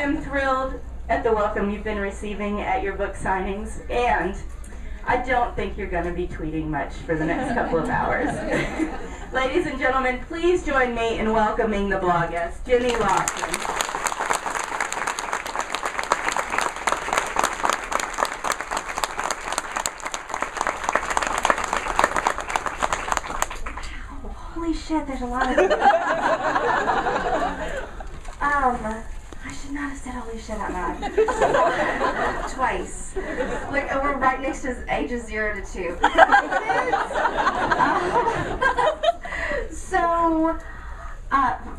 am thrilled at the welcome you've been receiving at your book signings, and I don't think you're going to be tweeting much for the next couple of hours. Ladies and gentlemen, please join me in welcoming the Bloggess, Jenny Lawson. Holy shit, there's a lot of I should not have said holy shit out loud. Twice. Like, we're right next to ages 0 to 2.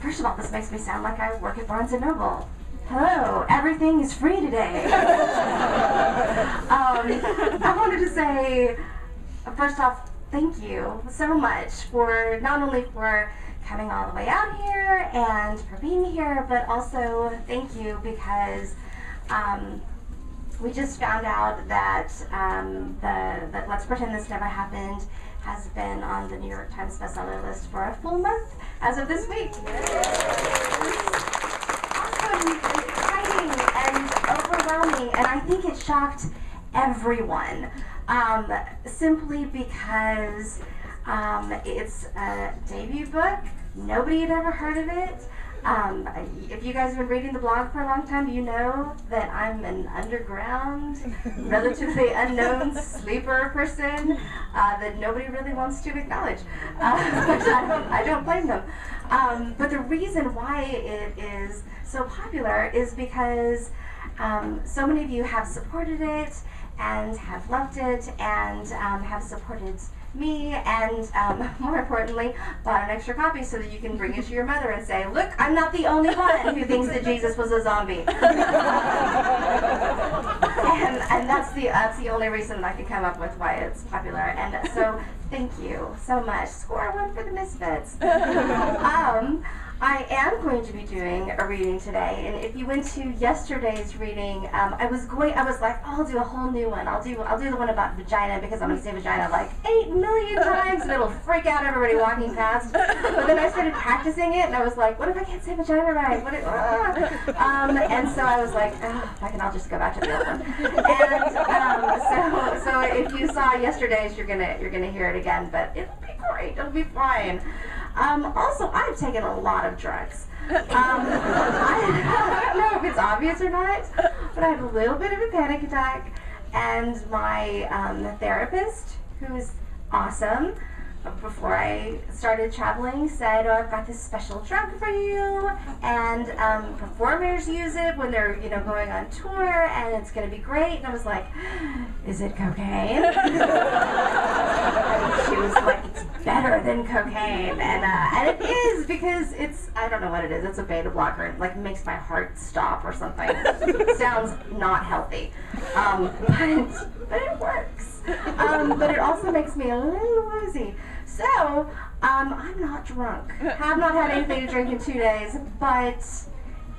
First of all, this makes me sound like I work at Barnes & Noble. Hello, everything is free today. I wanted to say, first off, thank you so much for not only for coming all the way out here and for being here, but also thank you because we just found out that that Let's Pretend This Never Happened has been on the New York Times bestseller list for a full month as of this week. Awesome, exciting, and overwhelming, and I think it shocked everyone. Simply because it's a debut book. Nobody had ever heard of it. If you guys have been reading the blog for a long time, you know that I'm an underground, relatively unknown sleeper person that nobody really wants to acknowledge. Which I don't blame them. But the reason why it is so popular is because so many of you have supported it and have loved it and have supported me and more importantly bought an extra copy so that you can bring it to your mother and say, look, I'm not the only one who thinks that Jesus was a zombie. and that's the only reason I can come up with why it's popular. And so thank you so much. Score one for the Misfits. I am going to be doing a reading today, and if you went to yesterday's reading, I was like, oh, I'll do a whole new one. I'll do the one about vagina because I'm going to say vagina like 8 million times and it'll freak out everybody walking past. But then I started practicing it, and I was like, what if I can't say vagina right? And so I was like, oh, I'll just go back to the old one. And so if you saw yesterday's, you're gonna hear it again, but it'll be great. It'll be fine. Also, I've taken a lot of drugs. I don't know if it's obvious or not, but I had a little bit of a panic attack, and my therapist, who is awesome, before I started traveling, said, oh, I've got this special drug for you, and performers use it when they're going on tour, and it's going to be great. And I was like, is it cocaine? And she was like, it's better than cocaine, and it is, because it's, I don't know what it is, it's a beta blocker. It like makes my heart stop or something. It sounds not healthy, but it works. But it also makes me a little woozy. So, I'm not drunk. Have not had anything to drink in 2 days, but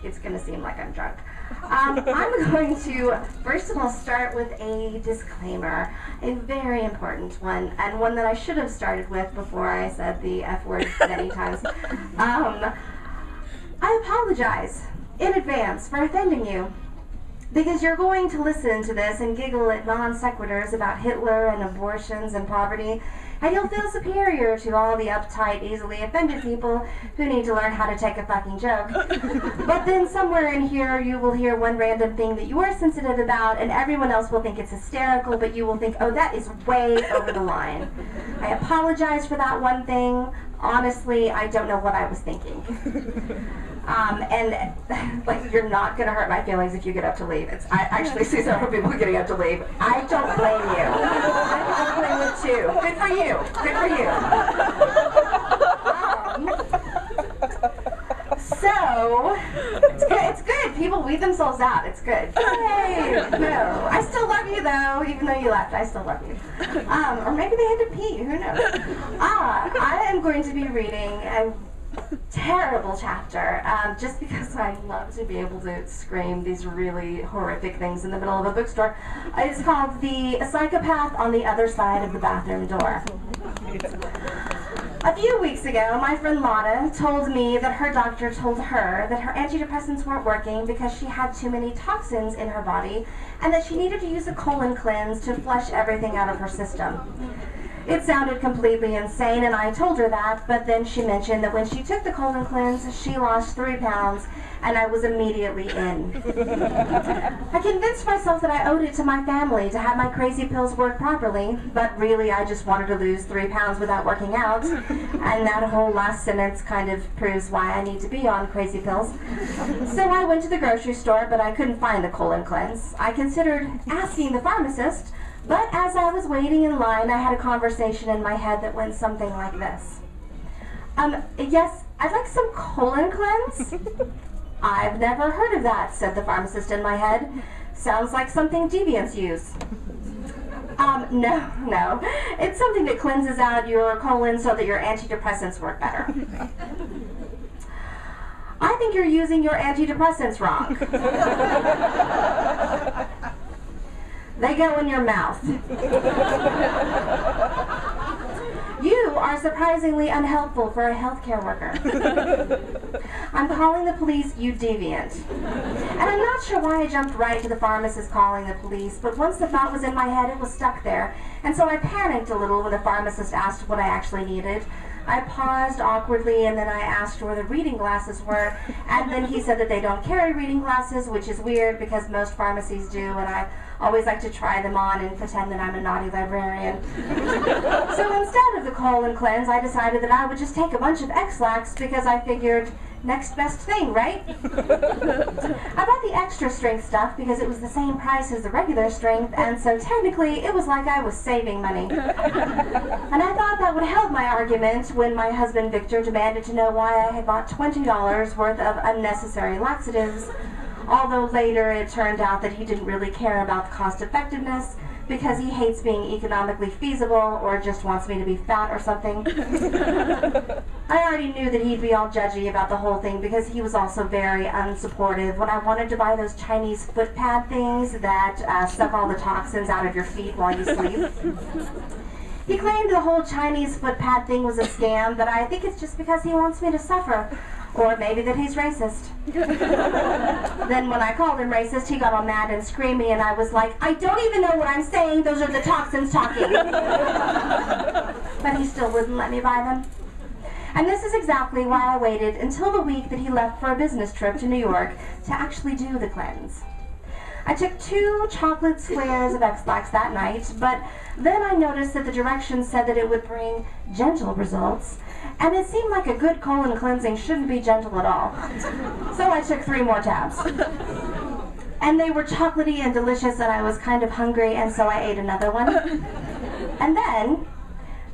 it's going to seem like I'm drunk. I'm going to, first of all, start with a disclaimer, a very important one, and one that I should have started with before I said the F word many times. I apologize in advance for offending you, because you're going to listen to this and giggle at non sequiturs about Hitler and abortions and poverty, and you'll feel superior to all the uptight, easily offended people who need to learn how to take a fucking joke. But then somewhere in here you will hear one random thing that you are sensitive about, and everyone else will think it's hysterical, but you will think, oh, that is way over the line. I apologize for that one thing. Honestly, I don't know what I was thinking. And like, you're not going to hurt my feelings if you get up to leave. I actually see several people getting up to leave. I don't blame you. I blame you too. Good for you. Good for you. So, it's good. It's good. People weed themselves out. It's good. Yay! No. I still love you though, even though you left. I still love you. Or maybe they had to pee. Who knows? I am going to be reading a terrible chapter, just because I love to be able to scream these really horrific things in the middle of a bookstore. It's called The Psychopath on the Other Side of the Bathroom Door. A few weeks ago, my friend Lotta told me that her doctor told her that her antidepressants weren't working because she had too many toxins in her body and that she needed to use a colon cleanse to flush everything out of her system. It sounded completely insane, and I told her that, but then she mentioned that when she took the colon cleanse, she lost 3 pounds, and I was immediately in. I convinced myself that I owed it to my family to have my crazy pills work properly, but really I just wanted to lose 3 pounds without working out, and that whole last sentence kind of proves why I need to be on crazy pills. So I went to the grocery store, but I couldn't find the colon cleanse. I considered asking the pharmacist, but as I was waiting in line, I had a conversation in my head that went something like this. Yes, I'd like some colon cleanse. I've never heard of that, said the pharmacist in my head. Sounds like something deviants use. No. It's something that cleanses out your colon so that your antidepressants work better. I think you're using your antidepressants wrong. They go in your mouth. You are surprisingly unhelpful for a healthcare worker. I'm calling the police, you deviant. And I'm not sure why I jumped right to the pharmacist calling the police, but once the thought was in my head, it was stuck there. And so I panicked a little when the pharmacist asked what I actually needed. I paused awkwardly, and then I asked where the reading glasses were, and then he said that they don't carry reading glasses, which is weird because most pharmacies do, and I always like to try them on and pretend that I'm a naughty librarian. So instead of the colon cleanse, I decided that I would just take a bunch of X-Lax because I figured, next best thing, right? I bought the extra strength stuff because it was the same price as the regular strength, and so technically it was like I was saving money. And I thought that would help my argument when my husband Victor demanded to know why I had bought $20 worth of unnecessary laxatives, although later it turned out that he didn't really care about the cost effectiveness because he hates being economically feasible or just wants me to be fat or something. I already knew that he'd be all judgy about the whole thing because he was also very unsupportive when I wanted to buy those Chinese foot pad things that suck all the toxins out of your feet while you sleep. He claimed the whole Chinese foot pad thing was a scam, but I think it's just because he wants me to suffer. Or maybe that he's racist. Then when I called him racist, he got all mad and screaming, and I was like, I don't even know what I'm saying, those are the toxins talking. But he still wouldn't let me buy them. And this is exactly why I waited until the week that he left for a business trip to New York to actually do the cleanse. I took 2 chocolate squares of X-Lax that night, but then I noticed that the directions said that it would bring gentle results, and it seemed like a good colon cleansing shouldn't be gentle at all. So I took 3 more tabs. And they were chocolatey and delicious, and I was kind of hungry, and so I ate another one. And then,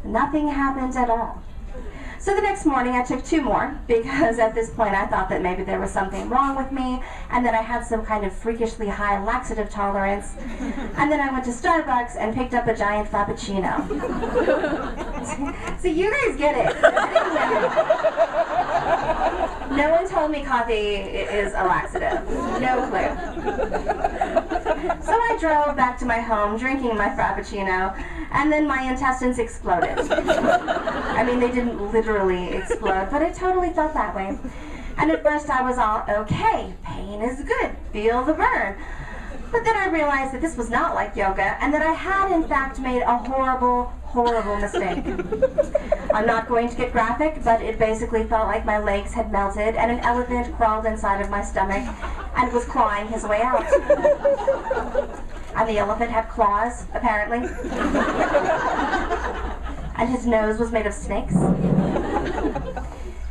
nothing happened at all. So the next morning I took 2 more, because at this point I thought that maybe there was something wrong with me, and that I had some kind of freakishly high laxative tolerance. And then I went to Starbucks and picked up a giant Frappuccino. So you guys get it. No one told me coffee is a laxative. No clue. So I drove back to my home drinking my Frappuccino, and then my intestines exploded. I mean, they didn't literally explode, but it totally felt that way. And at first I was all, okay, pain is good, feel the burn. But then I realized that this was not like yoga, and that I had in fact made a horrible mistake. I'm not going to get graphic, but it basically felt like my legs had melted and an elephant crawled inside of my stomach and was clawing his way out. And the elephant had claws, apparently. And his nose was made of snakes.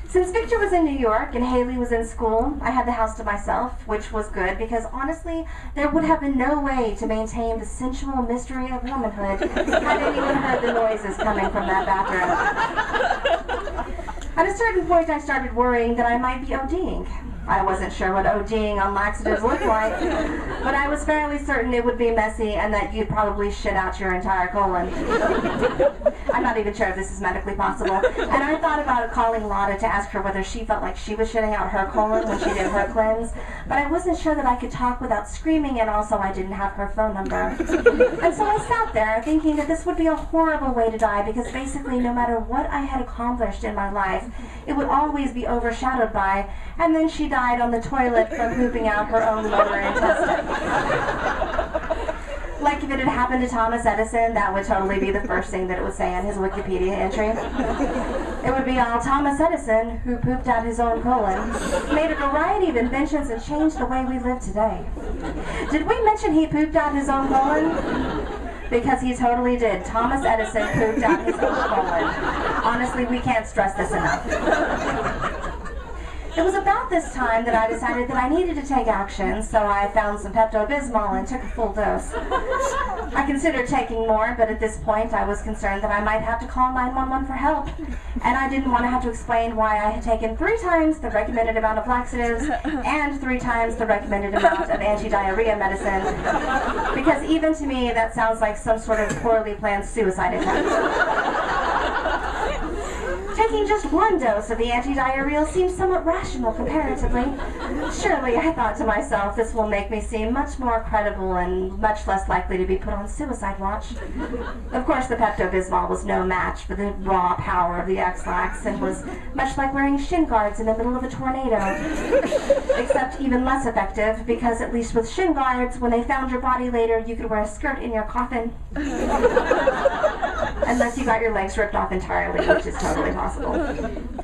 Since Victor was in New York and Haley was in school, I had the house to myself, which was good because honestly, there would have been no way to maintain the sensual mystery of womanhood had anyone heard the noises coming from that bathroom. At a certain point, I started worrying that I might be ODing. I wasn't sure what ODing on laxatives looked like, but I was fairly certain it would be messy and that you'd probably shit out your entire colon. I'm not even sure if this is medically possible. And I thought about calling Lotta to ask her whether she felt like she was shitting out her colon when she did her cleanse, but I wasn't sure that I could talk without screaming, and also I didn't have her phone number. And so I sat there thinking that this would be a horrible way to die, because basically no matter what I had accomplished in my life, it would always be overshadowed by, and then she died on the toilet from pooping out her own lower intestine. Like if it had happened to Thomas Edison, that would totally be the first thing that it would say on his Wikipedia entry. It would be all Thomas Edison, who pooped out his own colon, made a variety of inventions and changed the way we live today. Did we mention he pooped out his own colon? Because he totally did. Thomas Edison pooped out his own colon. Honestly, we can't stress this enough. It was about this time that I decided that I needed to take action, so I found some Pepto-Bismol and took a full dose. I considered taking more, but at this point I was concerned that I might have to call 911 for help, and I didn't want to have to explain why I had taken 3 times the recommended amount of laxatives and 3 times the recommended amount of anti-diarrhea medicine, because even to me that sounds like some sort of poorly planned suicide attempt. Taking just 1 dose of the anti-diarrheal seemed somewhat rational comparatively. Surely, I thought to myself, this will make me seem much more credible and much less likely to be put on suicide watch. Of course, the Pepto-Bismol was no match for the raw power of the X-Lax and was much like wearing shin guards in the middle of a tornado. Except even less effective, because at least with shin guards, when they found your body later, you could wear a skirt in your coffin. Unless you got your legs ripped off entirely, which is totally possible.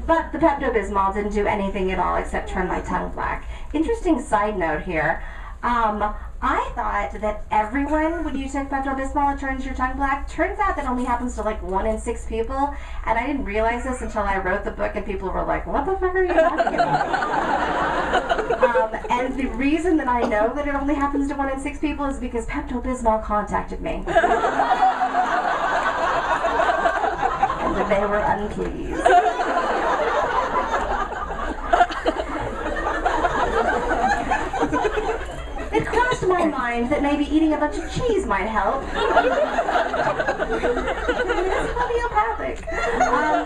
But the Pepto-Bismol didn't do anything at all except turn my tongue black. Interesting side note here. I thought that everyone, when you take Pepto-Bismol, it turns your tongue black. Turns out that only happens to like 1 in 6 people, and I didn't realize this until I wrote the book and people were like, what the fuck are you talking about? And the reason that I know that it only happens to 1 in 6 people is because Pepto-Bismol contacted me. And that they were unpleased. It crossed my mind that maybe eating a bunch of cheese might help. It's homeopathic.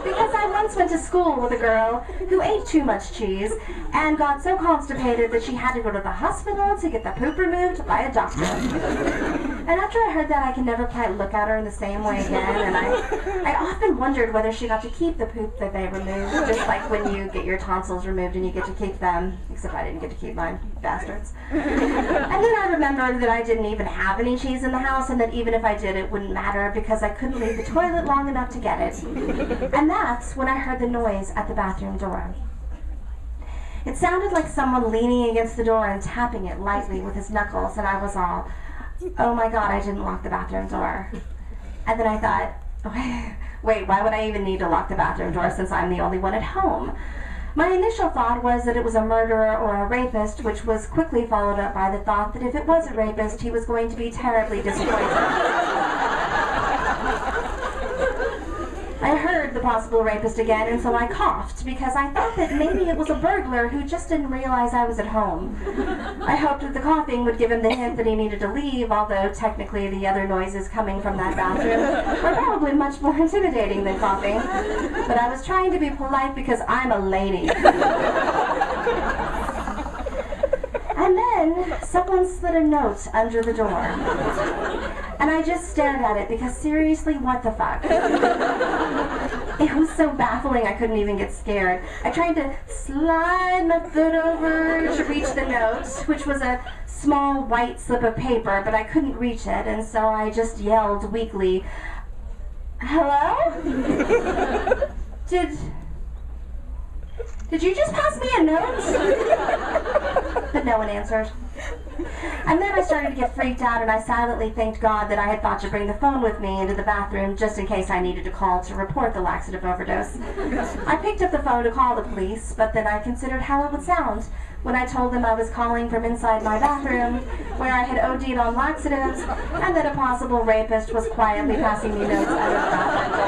Because I once went to school with a girl who ate too much cheese and got so constipated that she had to go to the hospital to get the poop removed by a doctor. And after I heard that, I could never quite look at her in the same way again, and I often wondered whether she got to keep the poop that they removed, just like when you get your tonsils removed and you get to keep them, except I didn't get to keep mine, bastards. And then I remembered that I didn't even have any cheese in the house, and that even if I did, it wouldn't matter because I couldn't leave the toilet long enough to get it. And that's when I heard the noise at the bathroom door. It sounded like someone leaning against the door and tapping it lightly with his knuckles, and I was all, oh my god, I didn't lock the bathroom door. And then I thought, wait, why would I even need to lock the bathroom door since I'm the only one at home? My initial thought was that it was a murderer or a rapist, which was quickly followed up by the thought that if it was a rapist, he was going to be terribly disappointed. I heard the possible rapist again, and so I coughed, because I thought that maybe it was a burglar who just didn't realize I was at home. I hoped that the coughing would give him the hint that he needed to leave, although technically the other noises coming from that bathroom were probably much more intimidating than coughing. But I was trying to be polite because I'm a lady. And then someone slid a note under the door. And I just stared at it because seriously, what the fuck? It was so baffling I couldn't even get scared. I tried to slide my foot over to reach the note, which was a small white slip of paper, but I couldn't reach it, and so I just yelled weakly, "Hello? Did you just pass me a note?" But no one answered. And then I started to get freaked out, and I silently thanked God that I had thought to bring the phone with me into the bathroom just in case I needed to call to report the laxative overdose. I picked up the phone to call the police, but then I considered how it would sound when I told them I was calling from inside my bathroom, where I had OD'd on laxatives, and that a possible rapist was quietly passing me notes out of the bathroom door.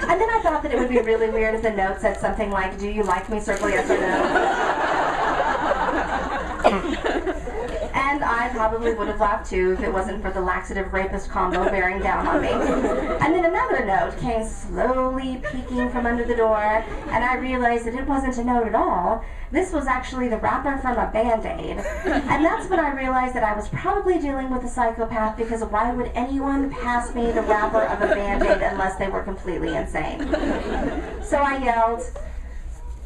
And then I thought that it would be really weird if the note said something like, "Do you like me? Circle yes or no." And I probably would have laughed too if it wasn't for the laxative rapist combo bearing down on me. And then another note came slowly peeking from under the door, and I realized that it wasn't a note at all. This was actually the wrapper from a Band-Aid. And that's when I realized that I was probably dealing with a psychopath, because why would anyone pass me the wrapper of a Band-Aid unless they were completely insane? So I yelled,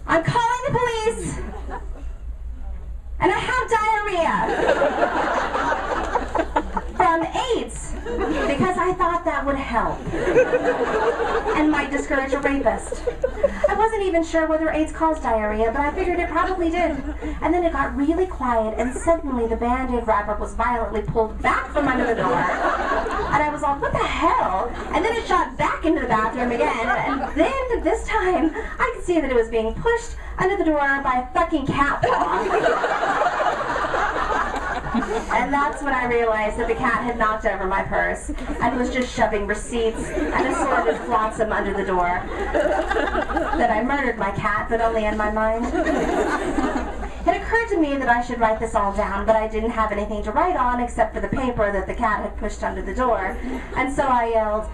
"I'm calling the police! And I have diarrhea from AIDS, because I thought that would help and might discourage a rapist." I wasn't even sure whether AIDS caused diarrhea, but I figured it probably did. And then it got really quiet, and suddenly the Band-Aid wrapper was violently pulled back from under the door. And I was like, "What the hell?" And then it shot back into the bathroom again, and then this time I could see that it was being pushed under the door by a fucking cat paw. And that's when I realized that the cat had knocked over my purse and was just shoving receipts and assorted flotsam under the door. That I murdered my cat, but only in my mind. It occurred to me that I should write this all down, but I didn't have anything to write on except for the paper that the cat had pushed under the door. And so I yelled,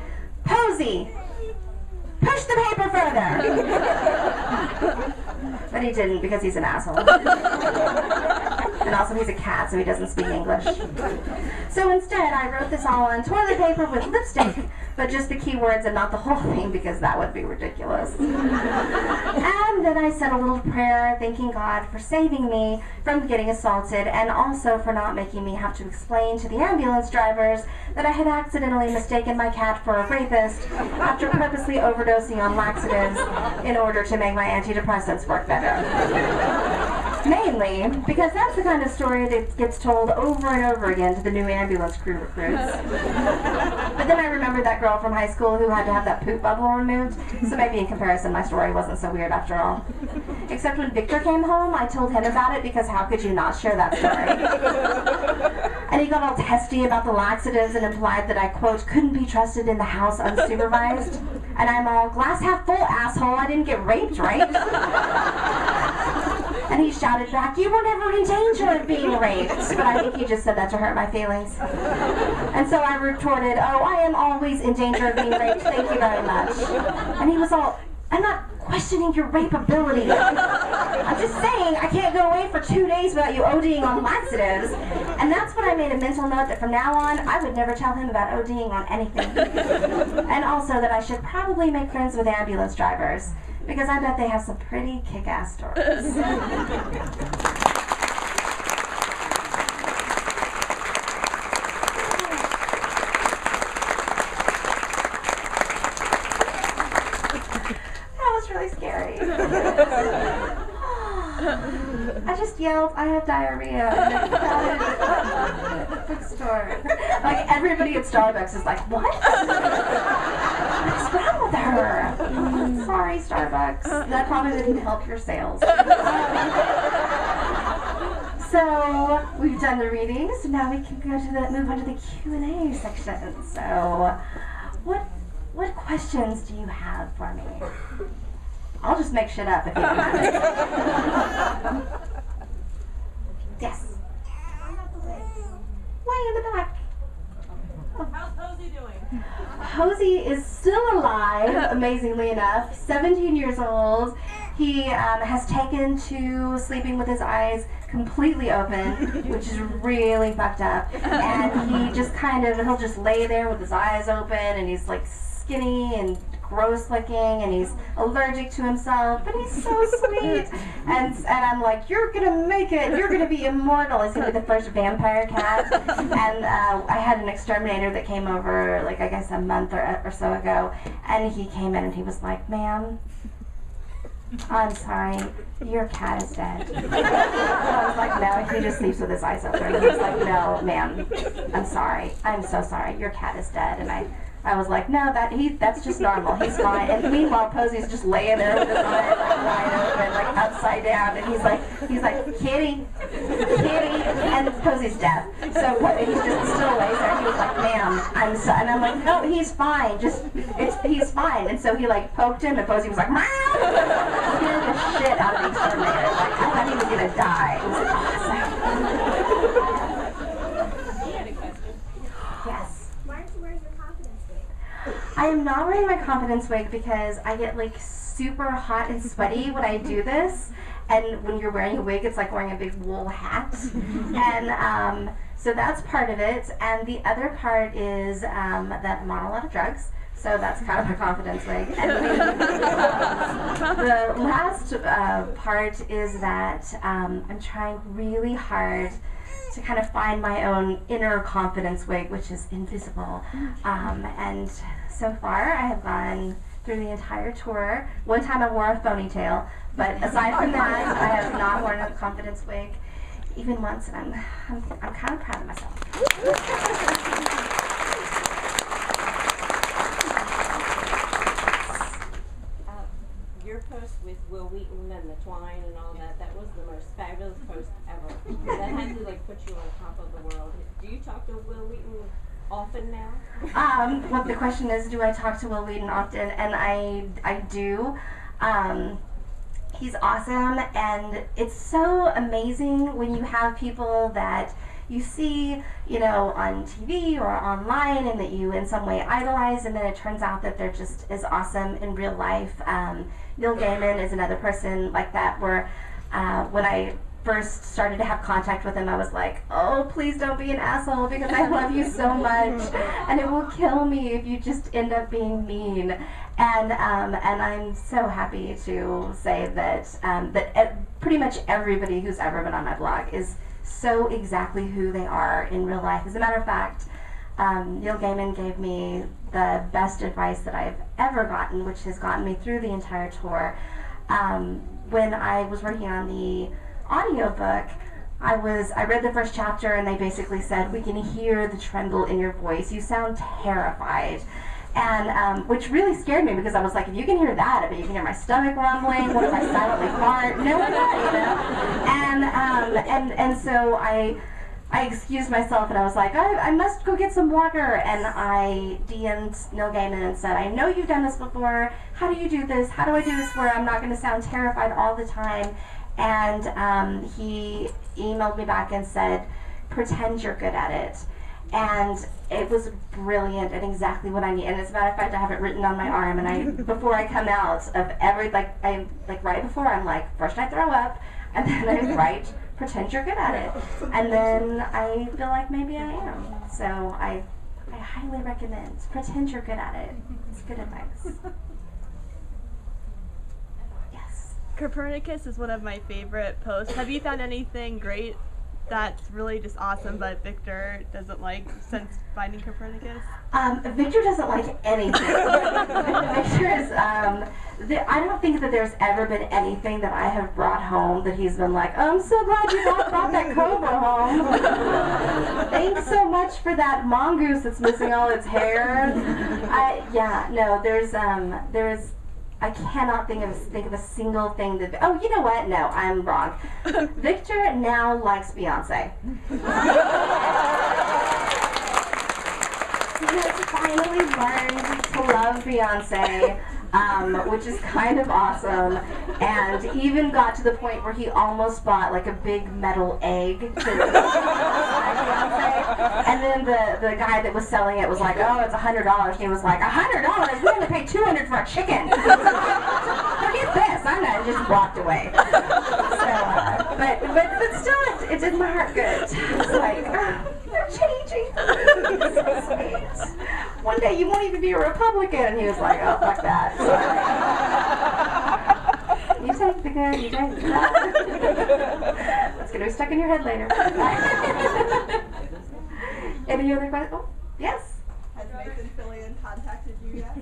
"Posey, push the paper further!" But he didn't, because he's an asshole. And also he's a cat, so he doesn't speak English. So instead, I wrote this all on toilet paper with lipstick, but just the keywords and not the whole thing, because that would be ridiculous. And then I said a little prayer, thanking God for saving me from getting assaulted, and also for not making me have to explain to the ambulance drivers that I had accidentally mistaken my cat for a rapist after purposely overdosing on laxatives in order to make my antidepressants work better. Mainly because that's the kind of story that gets told over and over again to the new ambulance crew recruits. But then I remembered that girl from high school who had to have that poop bubble removed, so maybe in comparison my story wasn't so weird after all. Except when Victor came home, I told him about it, because how could you not share that story? And he got all testy about the laxatives and implied that I, quote, couldn't be trusted in the house unsupervised. And I'm all, "Glass half full, asshole, I didn't get raped, right?" And he shouted back, "You were never in danger of being raped." But I think he just said that to hurt my feelings. And so I retorted, "Oh, I am always in danger of being raped, thank you very much." And he was all, "I'm not questioning your rape ability. I'm just saying I can't go away for 2 days without you ODing on laxatives." And that's when I made a mental note that from now on, I would never tell him about ODing on anything. And also that I should probably make friends with ambulance drivers, because I bet they have some pretty kick-ass stories. That was really scary. I just yelled, "I have diarrhea," and then got it at the bookstore. Like, everybody at Starbucks is like, "What? What's wrong with her?" Sorry, Starbucks. That probably didn't help your sales. So we've done the readings. Now we can go to move on to the Q&A section. So, what questions do you have for me? I'll just make shit up if you don't have it. Yes. Way in the back. How's Posey doing? Posey is still alive, amazingly enough, 17 years old. He has taken to sleeping with his eyes completely open, which is really fucked up. And he just he'll just lay there with his eyes open, and he's like skinny and gross looking, and he's allergic to himself, but he's so sweet. And I'm like, "You're gonna make it, you're gonna be immortal." He's gonna be the first vampire cat. And I had an exterminator that came over, like, I guess a month or so ago, and he came in and he was like, "Ma'am, I'm sorry, your cat is dead." I was like, "No," he just sleeps with his eyes open. He was like, "No, ma'am, I'm sorry, I'm so sorry, your cat is dead." And I was like, "No, that's just normal. He's fine." And meanwhile, Posey's just laying there with his eyes like wide open, like upside down, and he's like, "Kitty, kitty." And Posey's deaf. So he's just still lays there. He was like, ma'am, I'm so, and I'm like, no, he's fine. He's fine. And so he like poked him, and Posey was like, meow. Scared the shit out of the exterminator. Like, I thought he was gonna die. It was awesome. You had a question. Yes. Why aren't you wearing your confidence wig? I am not wearing my confidence wig because I get like super hot and sweaty when I do this. And when you're wearing a wig, it's like wearing a big wool hat. And so that's part of it. And the other part is that I'm on a lot of drugs. So that's kind of my confidence wig. And the last part is that I'm trying really hard to kind of find my own inner confidence wig, which is invisible. And so far, I have gone through the entire tour. One time I wore a ponytail, but aside from that, I have not worn a confidence wig even once, and I'm kind of proud of myself. Your post with Will Wheaton and the twine and all that, that was the most fabulous post ever. That had to like put you on top of the world. Do you talk to Will Wheaton often now? Well, the question is, do I talk to Will Wheaton often? And I do. He's awesome, and it's so amazing when you have people that you see, you know, on TV or online, and that you in some way idolize, and then it turns out that they're just as awesome in real life. Neil Gaiman is another person like that, where when I first started to have contact with him, I was like, oh, please don't be an asshole, because I love you so much, and it will kill me if you just end up being mean. And I'm so happy to say that pretty much everybody who's ever been on my blog is so exactly who they are in real life. As a matter of fact, Neil Gaiman gave me the best advice that I've ever gotten, which has gotten me through the entire tour. When I was working on the audiobook, I read the first chapter, and they basically said, we can hear the tremble in your voice. You sound terrified. And which really scared me, because I was like, if you can hear that, I bet you can hear my stomach rumbling. What if I silently fart? No one knows, you know. And so I excused myself, and I was like, I must go get some water. And I DM'd Neil Gaiman and said, I know you've done this before. How do you do this? How do I do this where I'm not going to sound terrified all the time? And he emailed me back and said, pretend you're good at it. And it was brilliant and exactly what I need. And as a matter of fact, I have it written on my arm. And before I come out of every, right before, I'm like, first I throw up, and then I write, pretend you're good at it. And then I feel like maybe I am. So I highly recommend, pretend you're good at it. It's good advice. Yes. Copernicus is one of my favorite posts. Have you found anything great that's really just awesome, but Victor doesn't like since finding Copernicus? Victor doesn't like anything. Victor is, I don't think that there's ever been anything that I have brought home that he's been like, oh, I'm so glad you brought that cobra home. Thanks so much for that mongoose that's missing all its hair. I cannot think of a single thing that. Oh, you know what? No, I'm wrong. Victor now likes Beyonce. He has finally learned to love Beyonce, which is kind of awesome, and even got to the point where he almost bought like a big metal egg to Beyonce. And then the guy that was selling it was like, oh, it's $100. And he was like, $100? We only paid $200 for a chicken. Forget this. I'm not. Just walked away. So, but still, it did my heart good. It's like, they're changing. So sweet. One day you won't even be a Republican. And he was like, oh, fuck that. Sorry. You take the good, you take the bad. It's going to be stuck in your head later. Any other questions? Oh, yes? Has Nathan Fillion contacted you yet?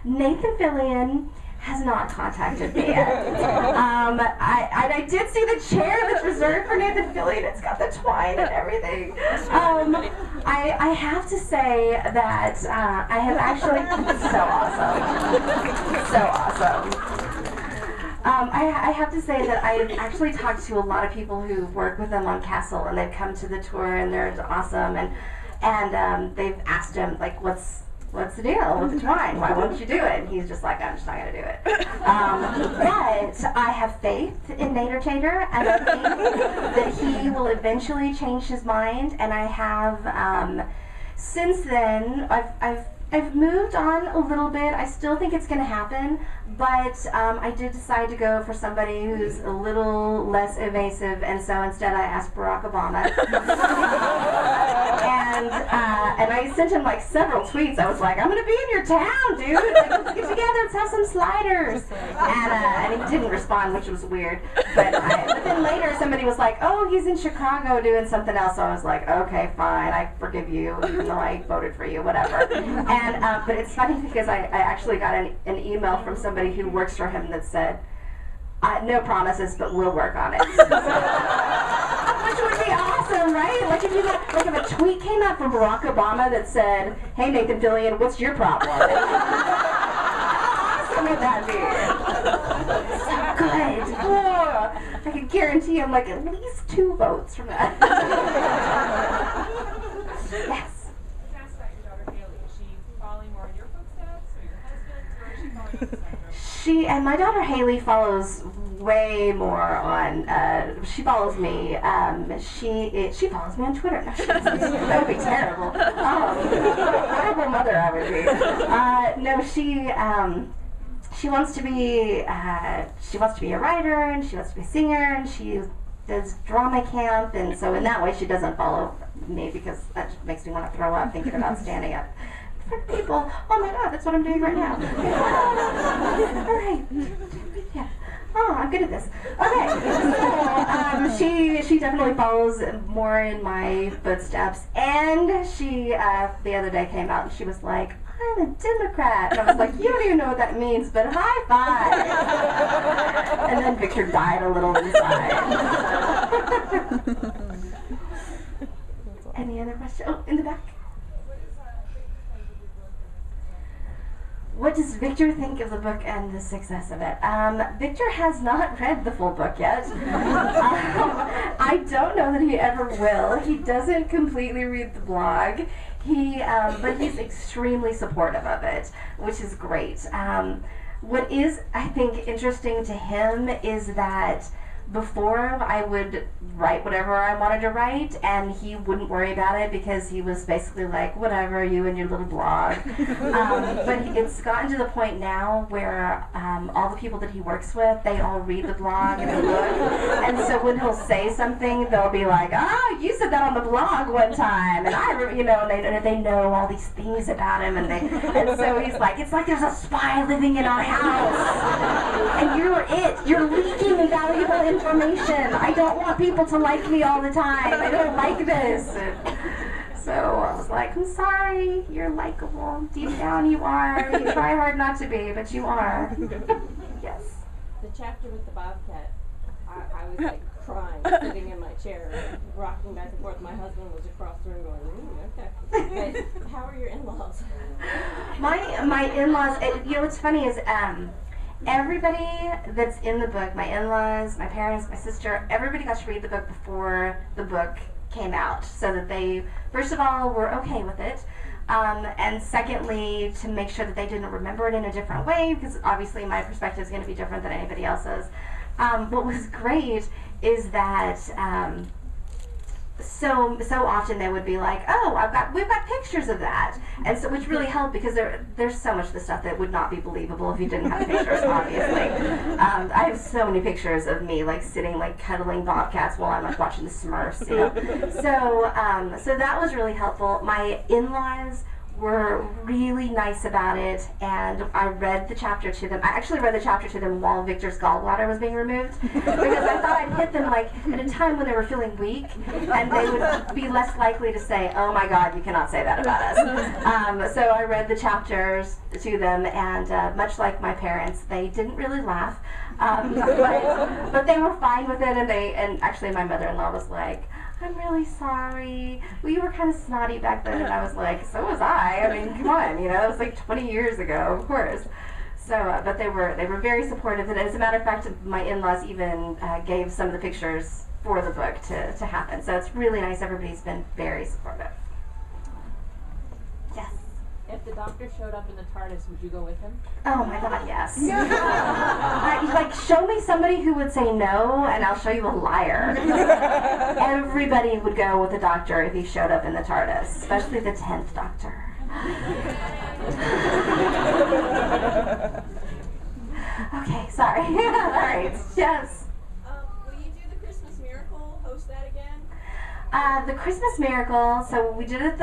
Nathan Fillion has not contacted me yet. I did see the chair that's reserved for Nathan Fillion. It's got the twine and everything. I have to say that I have actually, so awesome. So awesome. I have to say that I've actually talked to a lot of people who work with him on Castle, and they've come to the tour, and they're awesome, and they've asked him, like, what's the deal with the twine? Why won't you do it? And he's just like, I'm just not going to do it. But I have faith in Nader Tater, and I think that he will eventually change his mind, and I have, since then, I've moved on a little bit. I still think it's going to happen, but I did decide to go for somebody who's a little less evasive, and so instead I asked Barack Obama. And I sent him like several tweets. I was like, I'm going to be in your town, dude. Like, let's get together, let's have some sliders. And he didn't respond, which was weird. But then later somebody was like, oh, he's in Chicago doing something else. So I was like, okay, fine, I forgive you, even though I voted for you, whatever. And but it's funny because I actually got an email from somebody who works for him that said, no promises, but we'll work on it. Which would be awesome, right? Like if a tweet came out from Barack Obama that said, hey Nathan Fillion, what's your problem? How awesome would that be? So good. Oh, I can guarantee him like at least 2 votes from that. Yes. And my daughter Haley follows way more on, she follows me, she follows me on Twitter. No, that would be terrible. Horrible mother I would be. No, she wants to be a writer, and she wants to be a singer, and she does drama camp, and so in that way she doesn't follow me because that just makes me want to throw up thinking about standing up for people. Oh my God, that's what I'm doing right now. All right. Yeah. Oh, I'm good at this. Okay. So she definitely follows more in my footsteps, and she the other day came out and she was like, I'm a Democrat. And I was like, you don't even know what that means, but high five. And then Victor died a little inside. Any other questions? Oh, in the back. What does Victor think of the book and the success of it? Victor has not read the full book yet. I don't know that he ever will. He doesn't completely read the blog. But he's extremely supportive of it, which is great. What is, I think, interesting to him is that before I would write whatever I wanted to write, and he wouldn't worry about it because he was basically like, whatever, you and your little blog. But it's gotten to the point now where all the people that he works with, they all read the blog and the book, and so when he'll say something, they'll be like, oh, you said that on the blog one time, and they know all these things about him, and so he's like, it's like there's a spy living in our house, and you're leaking valuable information. I don't want people to like me all the time. I don't like this. So I was like, I'm sorry, you're likable. Deep down you are. You try hard not to be, but you are. Yes. The chapter with the bobcat, I was like crying, sitting in my chair, rocking back and forth. My husband was across the room going, okay. But how are your in-laws? My in-laws, what's funny is, everybody that's in the book, my in-laws, my parents, my sister, everybody got to read the book before the book came out, so that they, first of all, were okay with it, and secondly, to make sure that they didn't remember it in a different way, because obviously my perspective is going to be different than anybody else's. What was great is that so often they would be like, oh, we've got pictures of that, and so which really helped because there's so much of the stuff that would not be believable if you didn't have pictures. Obviously, I have so many pictures of me like sitting like cuddling bobcats while I'm like watching the Smurfs, you know? So that was really helpful. My in-laws were really nice about it, and I read the chapter to them. I actually read the chapter to them while Victor's gallbladder was being removed, because I thought I'd hit them like at a time when they were feeling weak, and they would be less likely to say, oh my God, you cannot say that about us. So I read the chapters to them, and much like my parents, they didn't really laugh, but they were fine with it, and actually my mother-in-law was like, I'm really sorry. We were kind of snotty back then, and I was like, so was I. I mean, come on, it was like 20 years ago, of course. but they were very supportive, and as a matter of fact, my in-laws even gave some of the pictures for the book to happen. So it's really nice. Everybody's been very supportive. Yes. If the doctor showed up in the TARDIS, would you go with him? Oh my God, yes. Like, show me somebody who would say no, and I'll show you a liar. Everybody would go with the doctor if he showed up in the TARDIS, especially the 10th Doctor. Okay, sorry. All right, yes. Will you do the Christmas Miracle? Host that again? The Christmas Miracle, so we did it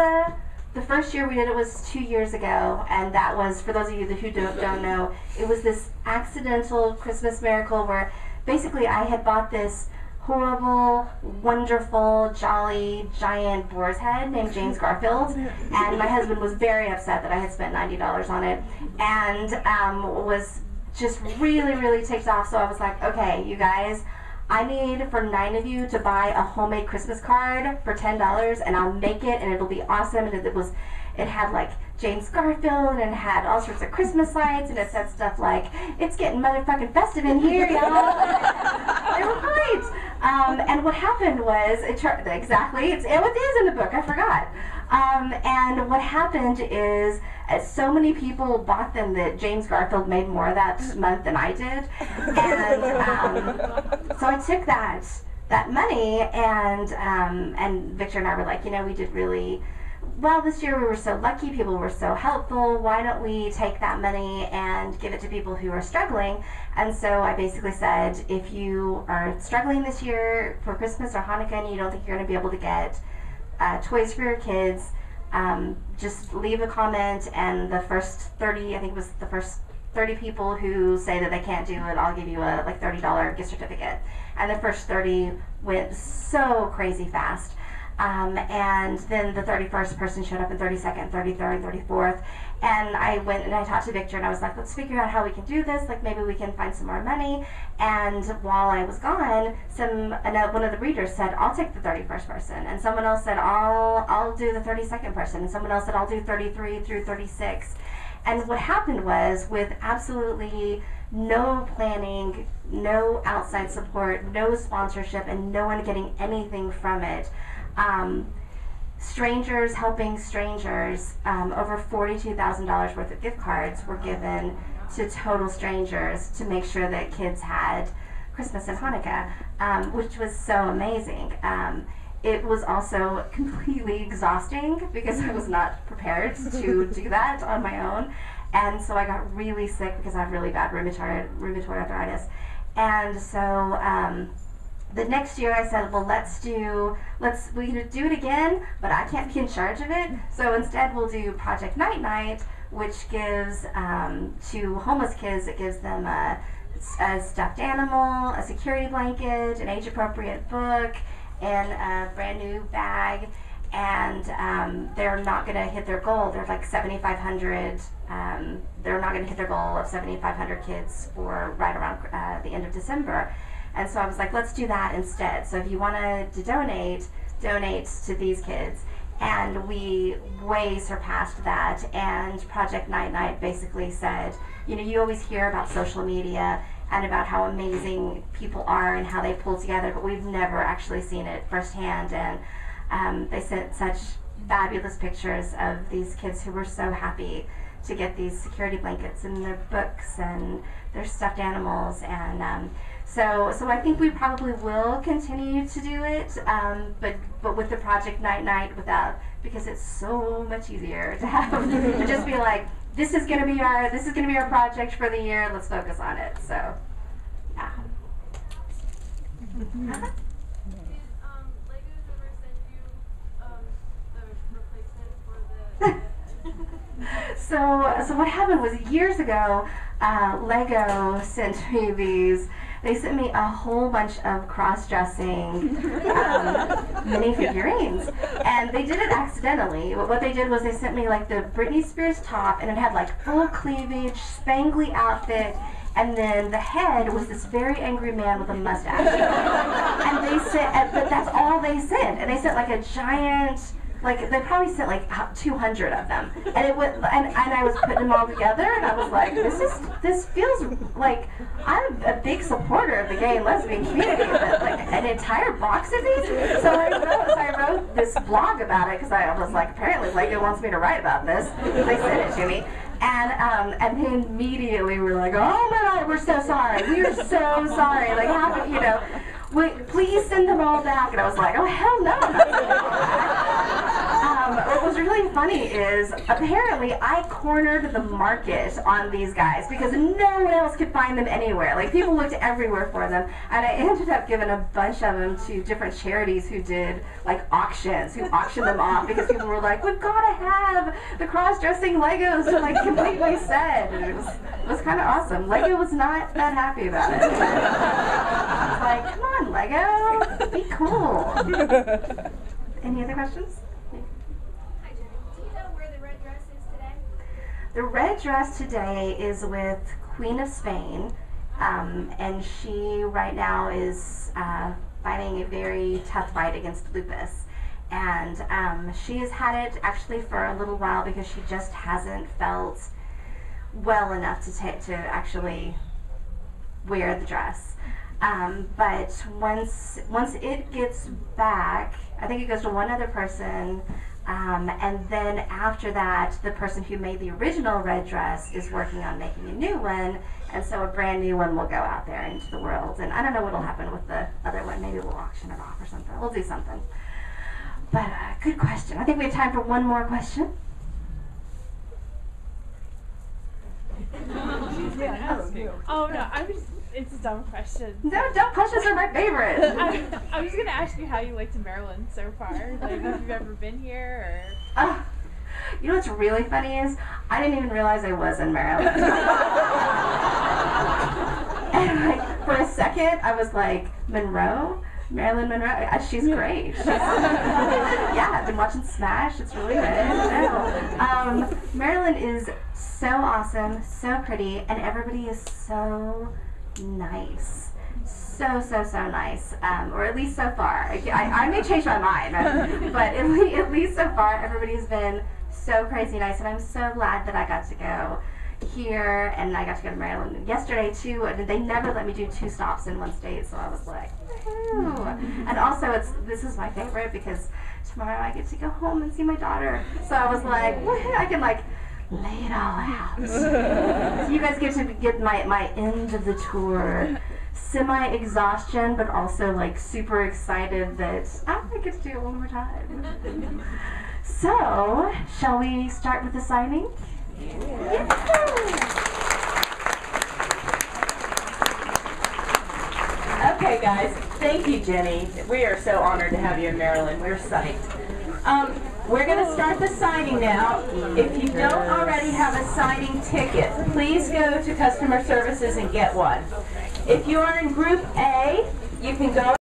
the first year we did it was 2 years ago, and that was, for those of you who don't know, it was this accidental Christmas miracle where basically I had bought this horrible, wonderful, jolly, giant boar's head named James Garfield, and my husband was very upset that I had spent $90 on it, and was just really, really ticked off. So I was like, okay, you guys, I need for 9 of you to buy a homemade Christmas card for $10, and I'll make it, and it'll be awesome. And it had like James Garfield, and it had all sorts of Christmas lights, and it said stuff like, "It's getting motherfucking festive in here, y'all." They were great. And what happened was, it is in the book. I forgot. And what happened is, so many people bought them that James Garfield made more that month than I did, and so I took that money, and Victor and I were like, we did really well this year. We were so lucky. People were so helpful. Why don't we take that money and give it to people who are struggling? And so I basically said, if you are struggling this year for Christmas or Hanukkah and you don't think you're going to be able to get toys for your kids, just leave a comment, and the first 30, I think it was the first 30 people who say that they can't do it, I'll give you a like $30 gift certificate. And the first 30 went so crazy fast. And then the 31st person showed up, and 32nd, 33rd, 34th, and I went and I talked to Victor, and I was like, let's figure out how we can do this, like maybe we can find some more money. And while I was gone, one of the readers said, I'll take the 31st person, and someone else said, I'll do the 32nd person, and someone else said, I'll do 33 through 36. And what happened was, with absolutely no planning, no outside support, no sponsorship, and no one getting anything from it, strangers helping strangers, over $42,000 worth of gift cards were given to total strangers to make sure that kids had Christmas and Hanukkah, which was so amazing. It was also completely exhausting because I was not prepared to do that on my own, and so I got really sick because I have really bad rheumatoid arthritis. And so the next year I said, well, we can do it again, but I can't be in charge of it. So instead we'll do Project Night Night, which gives to homeless kids, it gives them a stuffed animal, a security blanket, an age-appropriate book, and a brand new bag. And they're not going to hit their goal. They're like 7,500. They're not going to hit their goal of 7,500 kids for right around the end of December. And so I was like, let's do that instead. So if you wanted to donate to these kids. And we way surpassed that. And Project Night Night basically said, you always hear about social media and about how amazing people are and how they pull together, but we've never actually seen it firsthand. And they sent such fabulous pictures of these kids who were so happy to get these security blankets and their books and their stuffed animals. And so I think we probably will continue to do it, but with the Project Night Night because it's so much easier to have to just be like, this is gonna be our project for the year. Let's focus on it. So, yeah. Did Legos ever send you the replacement for the? So what happened was, years ago, Lego sent me these. They sent me a whole bunch of cross-dressing mini figurines, and they did it accidentally. What they did was they sent me like the Britney Spears top, and it had like full cleavage, spangly outfit, and then the head was this very angry man with a mustache. And they sent, but that's all they sent. And they sent like a giant Like they probably sent like 200 of them, and it was, and I was putting them all together, and I was like, this feels like I'm a big supporter of the gay and lesbian community, but like an entire box of these. So I wrote this blog about it because I was like, apparently Lego wants me to write about this. They sent it to me. And they immediately were like, oh my God, we're so sorry. We are so sorry. Like, how, you know, wait, please send them all back. And I was like, oh, hell no. I'm not sending them all back. What was really funny is apparently I cornered the market on these guys because no one else could find them anywhere. Like, people looked everywhere for them. And I ended up giving a bunch of them to different charities who did, like, auctions, who auctioned them off because people were like, we've got to have the cross-dressing Legos to, like, complete my set. And it was kind of awesome. Lego was not that happy about it. I was like, come on, Lego, be cool. Any other questions? Hi, Jenny. Do you know where the red dress is today? The red dress today is with Queen of Spain, and she right now is fighting a very tough fight against lupus. And she has had it actually for a little while because she just hasn't felt well enough to actually wear the dress. But once it gets back, I think it goes to one other person, and then after that, the person who made the original red dress is working on making a new one, and so a brand new one will go out there into the world. And I don't know what will happen with the other one. Maybe we'll auction it off or something. We'll do something. But good question. I think we have time for one more question. Oh no, it's a dumb question. No, dumb questions are my favorite. I was gonna ask you how you liked Maryland so far. Like, if you've ever been here, or. You know what's really funny is I didn't even realize I was in Maryland. And like for a second, I was like, Monroe. Marilyn Monroe, she's great. Yeah, I've been watching Smash. It's really good. Marilyn is so awesome, so pretty, and everybody is so nice. So nice. Or at least so far. I may change my mind, but at least so far, everybody's been so crazy nice, and I'm so glad that I got to go here, and I got to go to Maryland yesterday too. And they never let me do 2 stops in one state, so I was like, woo. And also, this is my favorite because tomorrow I get to go home and see my daughter. So I was like, I can like lay it all out. So you guys get to get my end of the tour, semi-exhaustion, but also like super excited that I get to do it one more time. So, shall we start with the signing? Okay, guys. Thank you, Jenny. We are so honored to have you in Maryland. We're psyched. We're going to start the signing now. If you don't already have a signing ticket, please go to customer services and get one. If you are in Group A, you can go